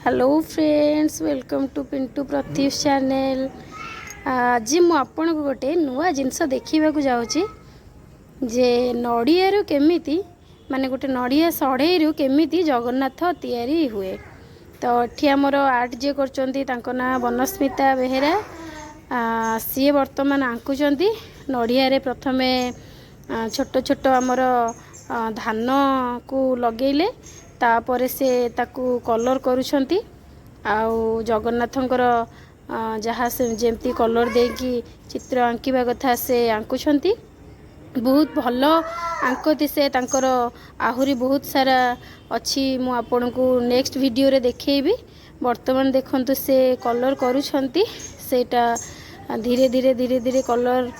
Hello friends, welcome to Pintu Pratyush channel. आज मुझे गोटे नुआ जिनस देखा जाऊँगी जे नड़िया केमिति माने गोटे नड़िया सढ़ई केमिति जगन्नाथ तैयारी हुए। तो ये आमर आर्ट जे कर ना बनस्मिता बेहेरा। सी बर्तमान आंकुचंती नड़िया रे प्रथमे छोट छोट आमर धान को लगेले तापर से ताकू कलर करुछंती आउ जगन्नाथंकर जहाँ से जेमती कलर देकी चित्र आंकिबा कथा से आंकुछंती। बहुत भल आंकती से तांकर आहुरी बहुत सारा अच्छी मु आपन को नेक्स्ट वीडियो रे देखेबी। वर्तमान देखंतु से कलर करुछंती सेटा धीरे धीरे धीरे धीरे कलर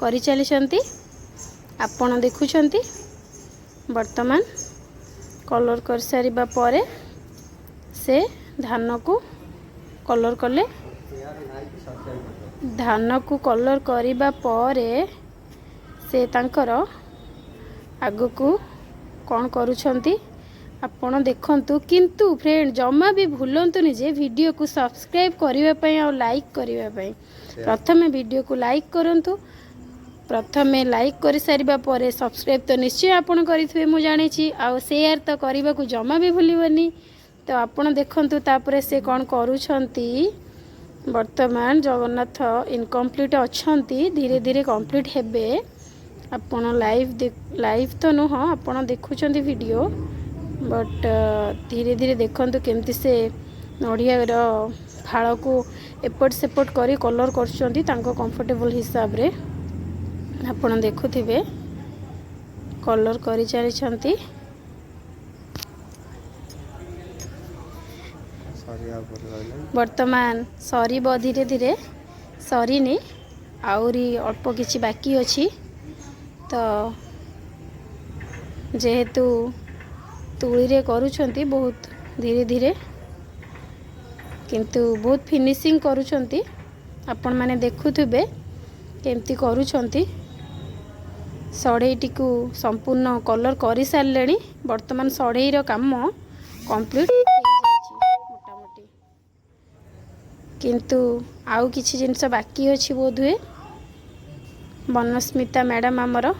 करि चलीछंती आपन देखुछंती। वर्तमान कलर कर सारिबा परे से धान को कलर कले धान को कलर करिबा परे से तांकर आगु को कौन करुछंती आपण देखंतु। किंतु फ्रेंड जमा भी भूलंतुनि जे वीडियो को सब्सक्राइब करिवा पई और लाइक करिवा पई प्रथमे वीडियो को लाइक करंतु। प्रथमे लाइक कर सारिबा परे सब्सक्राइब तो निश्चय आपण करिथिबे मु जानि छी आ शेयर तो करबा को जमा भी भूलिबनी। तो आपण देखंतु तापरे से कोन करूछंती। वर्तमान जगन्नाथ इनकम्प्लीट अछंती धीरे धीरे कंप्लीट हेबे। आपण लाइव तो नुह आपण देखुछंती वीडियो बट धीरे धीरे देखंतु केमती से नड़िया फाड़ को एपट सेपट करी कलर करछंती तांको कंफर्टेबल हिसाब रे आपण देखुथिबे कलर करि चलीछंती। वर्तमान सरीब धीरे धीरे सरीनी आउरी अल्प किछि बाकी अछि। तो जेहेतु तुली रे करूछंती बहुत धीरे धीरे किंतु बहुत फिनिशिंग करूछंती आपण माने देखुथिबे केमती करूछंती। सढ़ईटी को संपूर्ण कलर कर सारे। वर्तमान सढ़ईर काम कंप्लीट मोटामोटी किंतु आउ किछि जिनस बाकी अछि बोधुए। बनस्मिता मैडम आमर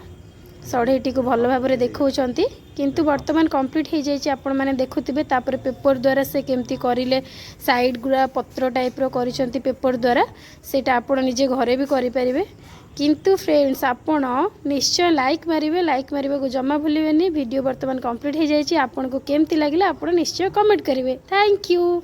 सढ़ईटी को भल भाव देखौछंती किंतु वर्तमान कंप्लीट हो जाइए। आपण माने देखुथिबे तापर पेपर द्वारा से केमती करिले साइड गुड़ा पत्र टाइप रो करिसंती पेपर द्वारा सेटा आपण निजे घरे भी करि परिबे। किंतु फ्रेंड्स आपण निश्चय लाइक मारिबे, लाइक मारिबा को जमा भूलिबेनी। वीडियो वर्तमान कंप्लीट हो जाइए। आपण को केमती लागिला आपण निश्चय कमेंट करिवे। Thank you.